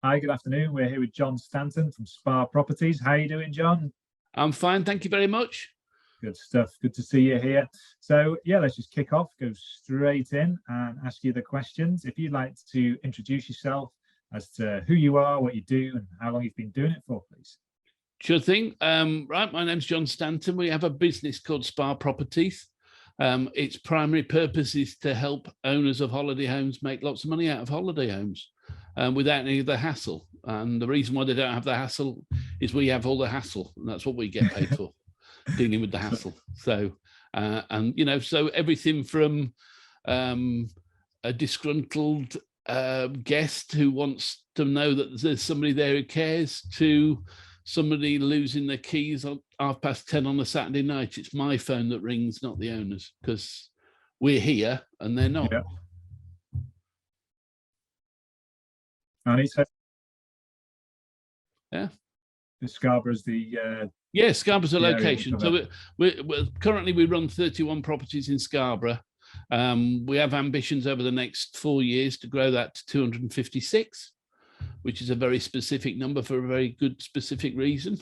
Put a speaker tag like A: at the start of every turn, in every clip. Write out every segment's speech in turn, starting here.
A: Hi, good afternoon. We're here with Jon Stanton from Scarborough Properties. How are you doing, Jon?
B: I'm fine, thank you very much.
A: Good stuff. Good to see you here. So yeah, let's just kick off, go straight in and ask you the questions. If you'd like to introduce yourself as to who you are, what you do, and how long you've been doing it for, please.
B: Sure thing. Right, my name's Jon Stanton. We have a business called Scarborough Properties. Its primary purpose is to help owners of holiday homes make lots of money out of holiday homes without any of the hassle. And the reason why they don't have the hassle is we have all the hassle, and that's what we get paid for, dealing with the hassle. So, and you know, so everything from a disgruntled guest who wants to know that there's somebody there who cares, to somebody losing their keys on 10:30 on a Saturday night. It's my phone that rings, not the owners, because we're here and they're not.
A: Yeah. And
B: yeah.
A: Scarborough's the
B: yeah, Scarborough's a location. So we're currently we run 31 properties in Scarborough. We have ambitions over the next 4 years to grow that to 256, which is a very specific number for a very good specific reason,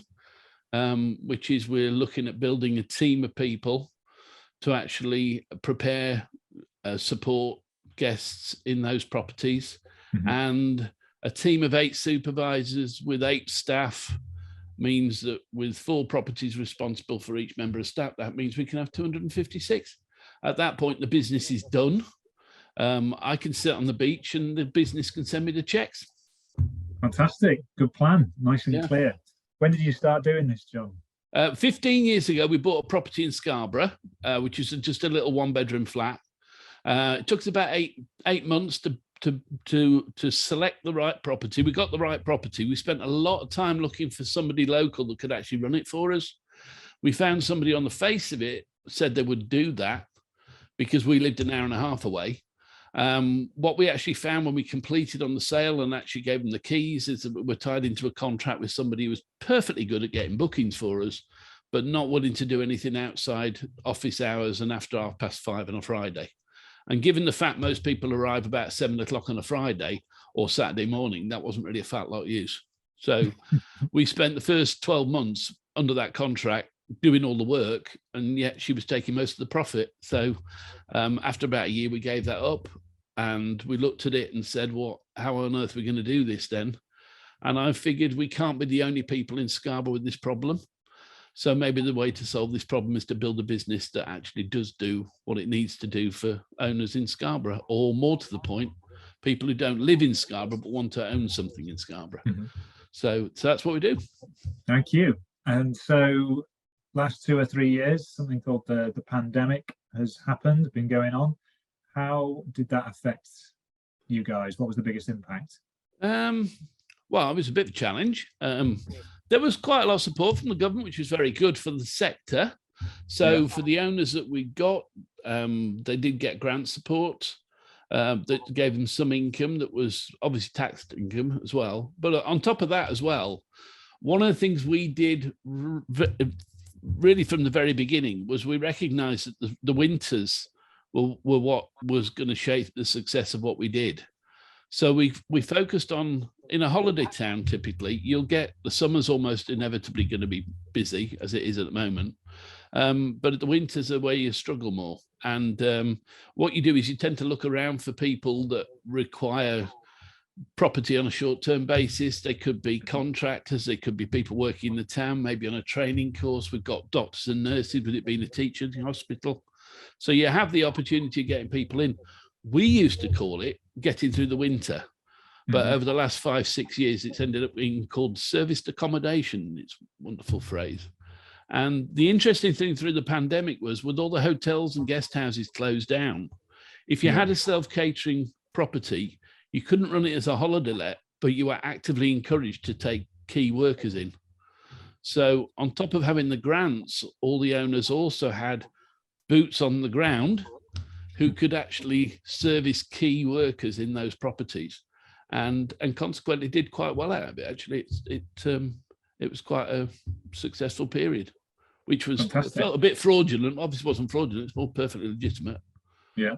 B: which is we're looking at building a team of people to actually prepare, support guests in those properties. Mm-hmm. And a team of 8 supervisors with 8 staff means that with 4 properties responsible for each member of staff, that means we can have 256. At that point, the business is done. I can sit on the beach and the business can send me the checks.
A: Fantastic. Good plan. Nice and clear. When did you start doing this, Jon?
B: 15 years ago, we bought a property in Scarborough, which is just a little 1-bedroom flat. It took us about eight months to select the right property. We got the right property. We spent a lot of time looking for somebody local that could actually run it for us. We found somebody on the face of it said they would do that because we lived an hour and a half away. What we actually found when we completed on the sale and actually gave them the keys is that we're tied into a contract with somebody who was perfectly good at getting bookings for us, but not willing to do anything outside office hours and after 5:30 on a Friday. And given the fact most people arrive about 7 o'clock on a Friday or Saturday morning, that wasn't really a fat lot of use. So we spent the first 12 months under that contract doing all the work, and yet she was taking most of the profit. So after about a year, we gave that up and we looked at it and said, well, how on earth are we going to do this then? And I figured we can't be the only people in Scarborough with this problem. So maybe the way to solve this problem is to build a business that actually does do what it needs to do for owners in Scarborough, or more to the point, people who don't live in Scarborough but want to own something in Scarborough. Mm-hmm. So that's what we do.
A: Thank you. And so last 2 or 3 years, something called the pandemic has happened, been going on. How did that affect you guys? What was the biggest impact?
B: Well, it was a bit of a challenge. There was quite a lot of support from the government, which was very good for the sector. So for the owners that we got, they did get grant support that gave them some income that was obviously taxed income as well. But on top of that as well, one of the things we did really from the very beginning was we recognized that the winters were what was going to shape the success of what we did. So we focused on, in a holiday town, typically, you'll get the summer's almost inevitably going to be busy, as it is at the moment. But the winters are where you struggle more. And what you do is you tend to look around for people that require property on a short-term basis. They could be contractors, they could be people working in the town, maybe on a training course. We've got doctors and nurses, with it being a teacher in hospital. So you have the opportunity of getting people in. We used to call it getting through the winter, but over the last 5-6 years, it's ended up being called serviced accommodation. It's a wonderful phrase. And the interesting thing through the pandemic was, with all the hotels and guest houses closed down, if you had a self-catering property, you couldn't run it as a holiday let, but you were actively encouraged to take key workers in. So on top of having the grants, all the owners also had boots on the ground who could actually service key workers in those properties, and consequently did quite well out of it. Actually, it was quite a successful period, which was felt a bit fraudulent. Obviously, it wasn't fraudulent; it's more perfectly legitimate.
A: Yeah.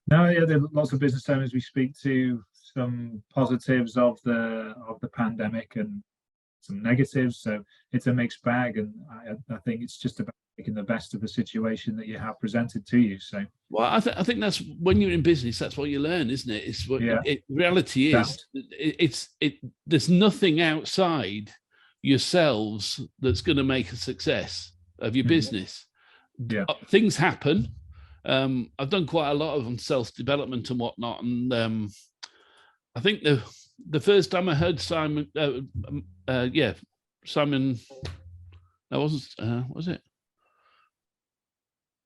A: No, yeah, there are lots of business owners we speak to some positives of the pandemic and some negatives. So it's a mixed bag, and I think it's just about making the best of the situation that you have presented to you. So
B: well, I think that's when you're in business, that's what you learn, isn't it? It's what reality is. There's nothing outside yourselves that's going to make a success of your business. Things happen. I've done quite a lot of self-development and whatnot, and I think the first time I heard Simon, Simon, that wasn't, was it?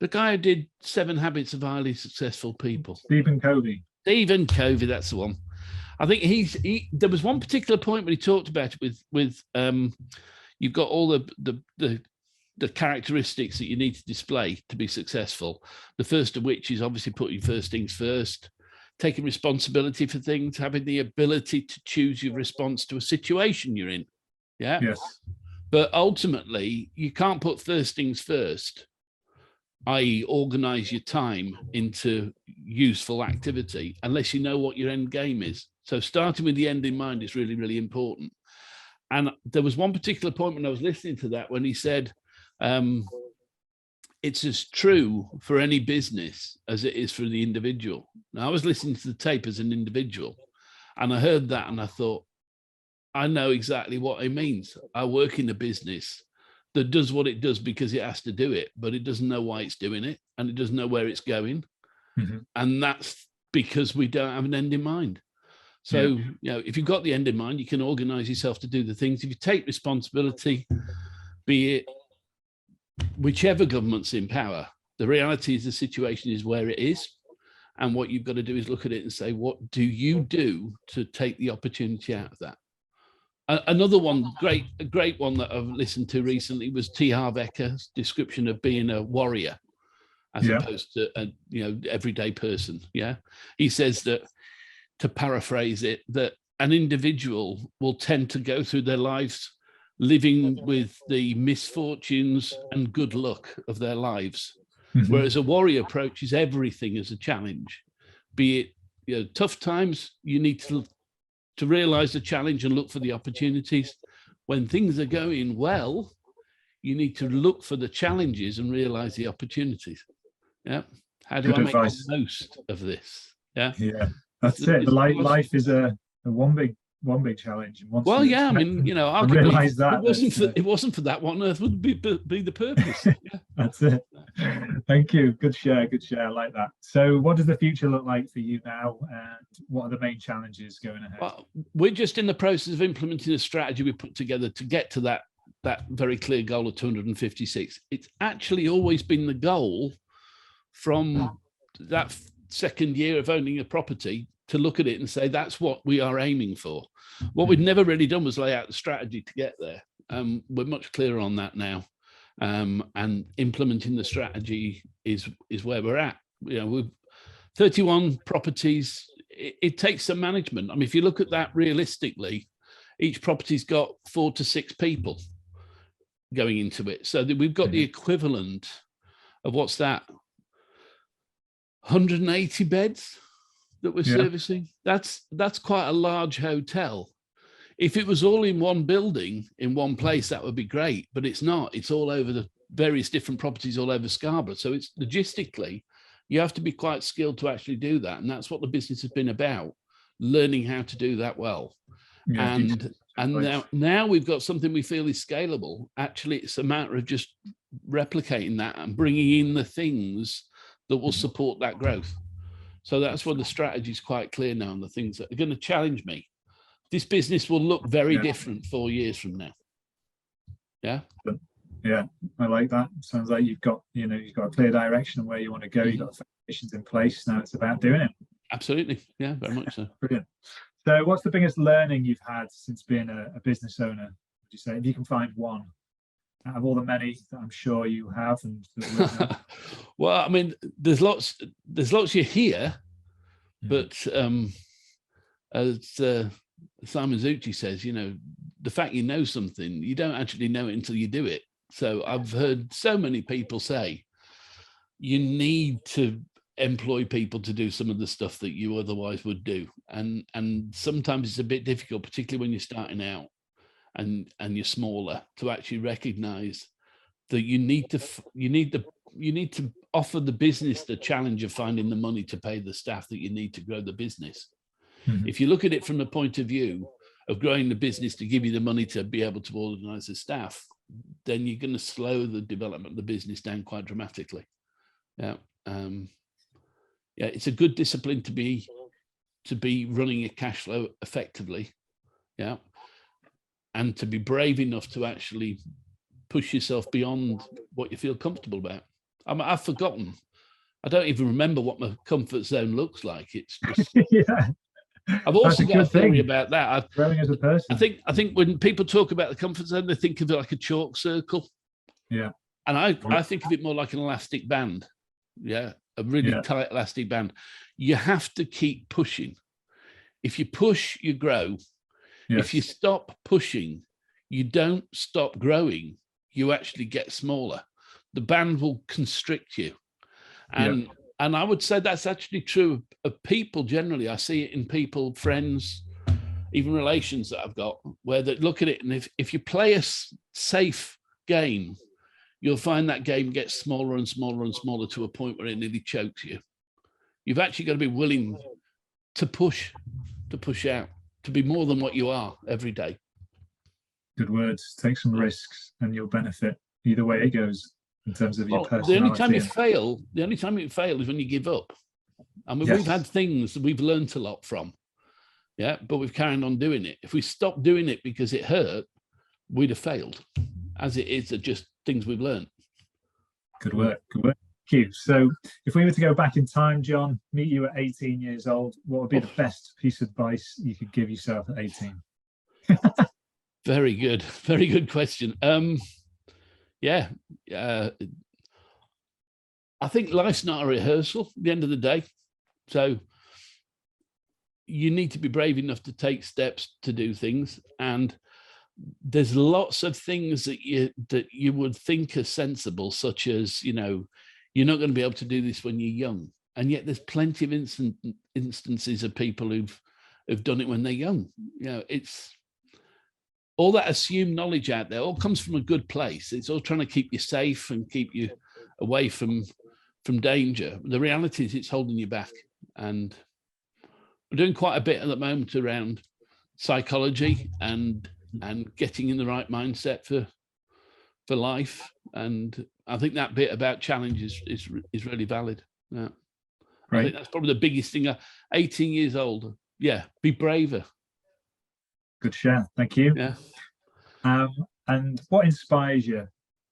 B: The guy who did 7 Habits of Highly Successful People.
A: Stephen Covey.
B: Stephen Covey, that's the one. I think there was one particular point when he talked about it with you've got all the characteristics that you need to display to be successful. The first of which is obviously putting first things first, taking responsibility for things, having the ability to choose your response to a situation you're in. Yeah.
A: Yes.
B: But ultimately, you can't put first things first, i.e. organize your time into useful activity, unless you know what your end game is. So starting with the end in mind is really, really important. And there was one particular point when I was listening to that, when he said, it's as true for any business as it is for the individual. Now, I was listening to the tape as an individual, and I heard that and I thought, I know exactly what it means. I work in a business that does what it does because it has to do it, but it doesn't know why it's doing it, and it doesn't know where it's going. And that's because we don't have an end in mind. So, if you've got the end in mind, you can organize yourself to do the things. If you take responsibility, be it whichever government's in power, the reality is the situation is where it is. And what you've got to do is look at it and say, what do you do to take the opportunity out of that? Another one, a great one that I've listened to recently was T. Harv Eker's description of being a warrior as opposed to a everyday person. Yeah. He says that, to paraphrase it, that an individual will tend to go through their lives living with the misfortunes and good luck of their lives. Whereas a warrior approaches everything as a challenge, be it tough times, you need to realize the challenge and look for the opportunities. When things are going well, you need to look for the challenges and realize the opportunities. Yeah. How do I make the most of this? Yeah.
A: Yeah. That's it. Life is a one big challenge.
B: Well, yeah, I mean,
A: realize that
B: it wasn't for that, what on earth would be the purpose? Yeah.
A: That's it. Thank you. Good share. I like that. So what does the future look like for you now, and what are the main challenges going ahead?
B: Well, we're just in the process of implementing a strategy we put together to get to that very clear goal of 256. It's actually always been the goal from that second year of owning a property, to look at it and say, that's what we are aiming for. What we'd never really done was lay out the strategy to get there. We're much clearer on that now. And implementing the strategy is where we're at. We've 31 properties. It takes some management. I mean, if you look at that realistically, each property's got 4 to 6 people going into it. So that we've got the equivalent of, what's that, 180 beds that we're servicing. That's quite a large hotel. If it was all in one building, in one place, that would be great, but it's not. It's all over the various different properties all over Scarborough. So it's logistically, you have to be quite skilled to actually do that. And that's what the business has been about, learning how to do that well. And now we've got something we feel is scalable. Actually, it's a matter of just replicating that and bringing in the things that will support that growth. So that's where the strategy is quite clear now, and the things that are going to challenge me. This business will look very different 4 years from now. Yeah.
A: Yeah, I like that. Sounds like you've got a clear direction of where you want to go. You've got the foundations in place. Now it's about doing it.
B: Absolutely. Yeah, very much so.
A: Brilliant. So what's the biggest learning you've had since being a business owner, would you say, if you can find one out of all the many that I'm sure you have?
B: Well, I mean, there's lots you hear, but as Simon Zucchi says, the fact you know something, you don't actually know it until you do it. So I've heard so many people say you need to employ people to do some of the stuff that you otherwise would do. And sometimes it's a bit difficult, particularly when you're starting out and you're smaller, to actually recognize that you need to offer the business the challenge of finding the money to pay the staff that you need to grow the business.
A: Mm-hmm.
B: If you look at it from the point of view of growing the business to give you the money to be able to organize the staff, then you're going to slow the development of the business down quite dramatically. Yeah. Yeah, it's a good discipline to be running a cash flow effectively. Yeah. And to be brave enough to actually push yourself beyond what you feel comfortable about. I've forgotten. I don't even remember what my comfort zone looks like. It's just,
A: yeah.
B: I've also got a theory about that.
A: Growing as a person.
B: I think when people talk about the comfort zone, they think of it like a chalk circle.
A: Yeah.
B: And I think of it more like an elastic band. Yeah. A really tight elastic band. You have to keep pushing. If you push, you grow. Yes. If you stop pushing, you don't stop growing. You actually get smaller. The band will constrict you. And I would say that's actually true of people generally. I see it in people, friends, even relations that I've got, where they look at it, and if you play a safe game, you'll find that game gets smaller and smaller and smaller to a point where it nearly chokes you. You've actually got to be willing to push out, to be more than what you are every day.
A: Good words. Take some risks and you'll benefit either way it goes in terms of your personality.
B: The only time you fail is when you give up. I mean, we've had things that we've learned a lot from. Yeah, but we've carried on doing it. If we stopped doing it because it hurt, we'd have failed. As it is, are just things we've learned.
A: Good work. Good work. Thank you. So if we were to go back in time, John, meet you at 18 years old, what would be the best piece of advice you could give yourself at 18?
B: Very good. Very good question. I think life's not a rehearsal at the end of the day. So you need to be brave enough to take steps to do things. And there's lots of things that you would think are sensible, such as, you're not going to be able to do this when you're young. And yet there's plenty of instances of people who've done it when they're young. It's all that assumed knowledge out there all comes from a good place. It's all trying to keep you safe and keep you away from danger. The reality is it's holding you back. And we're doing quite a bit at the moment around psychology and getting in the right mindset for life. And I think that bit about challenge is really valid. Yeah. Right. I think that's probably the biggest thing. 18 years old. Yeah. Be braver.
A: Good share. Thank you.
B: Yeah.
A: And what inspires you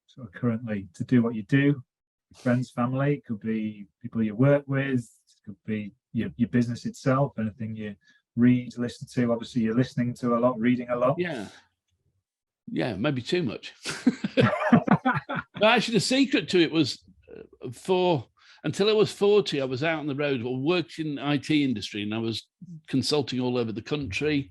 A: sort of currently to do what you do? Friends, family, it could be people you work with, it could be your business itself, anything you read, listen to. Obviously you're listening to a lot, reading a lot.
B: Yeah, maybe too much. But actually the secret to it was until I was 40, I was out on the road. I worked in the IT industry and I was consulting all over the country,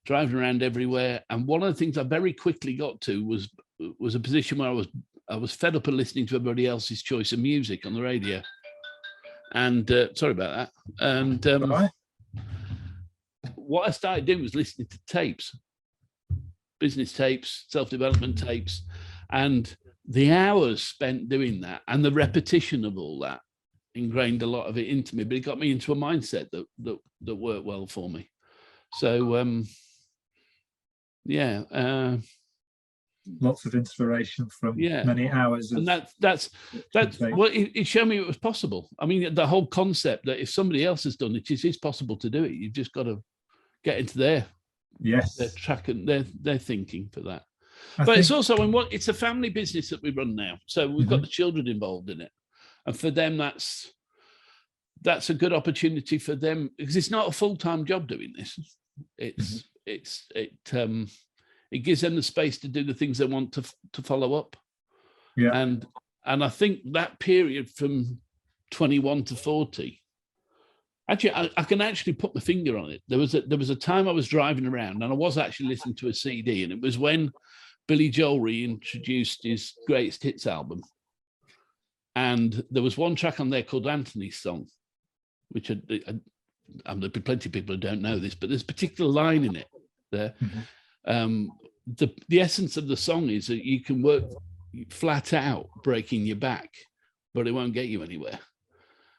B: driving around everywhere. And one of the things I very quickly got to was a position where I was fed up of listening to everybody else's choice of music on the radio. And sorry about that. And what I started doing was listening to tapes, business tapes, self-development tapes, and the hours spent doing that and the repetition of all that ingrained a lot of it into me. But it got me into a mindset that worked well for me. So
A: lots of inspiration from many hours of,
B: and that's well, it showed me it was possible. I mean, the whole concept that if somebody else has done it, it is possible to do it. You've just got to get into their track and their thinking for that. It's also it's a family business that we run now, so we've got the children involved in it, and for them that's a good opportunity for them, because it's not a full-time job doing this. It gives them the space to do the things they want to follow up. Yeah. And I think that period from 21 to 40, actually, I can actually put my finger on it. There was a time I was driving around and I was actually listening to a CD, and it was when Billy Joel reintroduced his Greatest Hits album. And there was one track on there called Anthony's Song, which there'll be plenty of people who don't know this, but there's a particular line in it there. The essence of the song is that you can work flat out breaking your back, but it won't get you anywhere.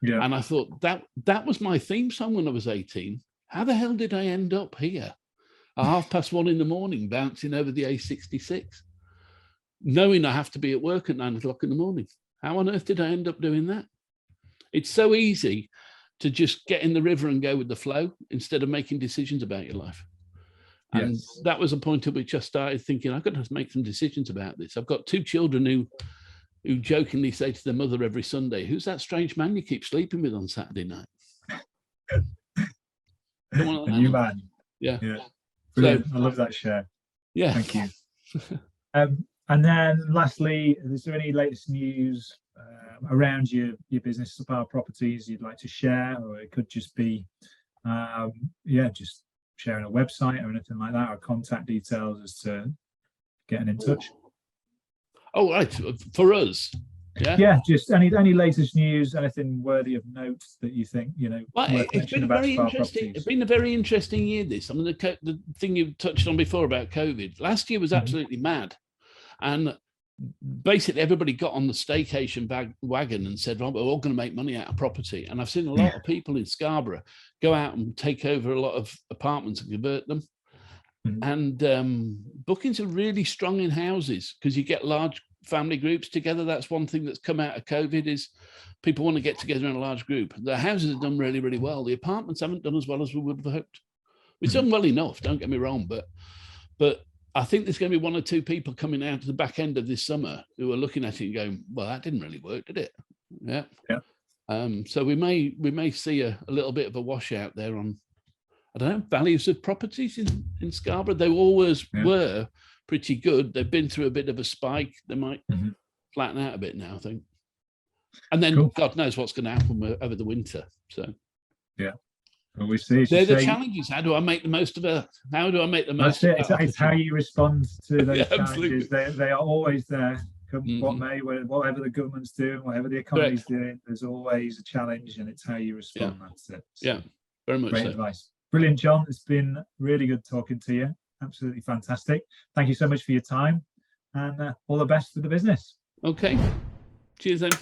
A: Yeah.
B: And I thought that was my theme song when I was 18. How the hell did I end up here at 1:30 in the morning, bouncing over the A66, knowing I have to be at work at 9 o'clock in the morning? How on earth did I end up doing that? It's so easy to just get in the river and go with the flow instead of making decisions about your life. And
A: Yes.
B: that was a point at which I started thinking, I've got to make some decisions about this. I've got 2 children who jokingly say to their mother every Sunday, "Who's that strange man you keep sleeping with on Saturday night?"
A: A new man.
B: Yeah.
A: Brilliant. I love that share.
B: Yeah.
A: Thank you. And then lastly, is there any latest news around your business, Scarborough Properties, you'd like to share? Or it could just be, just sharing a website or anything like that, or contact details as to getting in touch.
B: Oh, right. For us. Yeah.
A: Yeah, just any latest news, anything worthy of note that you think,
B: Well, it's been very interesting. It's been a very interesting year, this. I mean, the thing you touched on before about COVID, last year was absolutely mad. And basically everybody got on the staycation wagon and said, well, we're all going to make money out of property. And I've seen a lot of people in Scarborough go out and take over a lot of apartments and convert them. And bookings are really strong in houses because you get large family groups together. That's one thing that's come out of COVID is people want to get together in a large group. The houses have done really, really well. The apartments haven't done as well as we would have hoped. It's done well enough, don't get me wrong, but I think there's going to be 1 or 2 people coming out at the back end of this summer who are looking at it and going, well, that didn't really work, did it? Yeah. So we may see a little bit of a washout there on, I don't know, values of properties in Scarborough. They always were pretty good. They've been through a bit of a spike. They might flatten out a bit now, I think. And then God knows what's going to happen over the winter. So
A: yeah. Well, we see.
B: They're the challenges. How do I make the most of it? How do I make the most of it?
A: It's how you respond to those challenges.
B: Absolutely.
A: They are always there, come what may, whatever the government's doing, whatever the economy's doing, there's always a challenge, and it's how you respond. That's it. So,
B: very much
A: great
B: so.
A: advice. Brilliant, John. It's been really good talking to you. Absolutely fantastic. Thank you so much for your time, and all the best for the business.
B: Okay. Cheers then.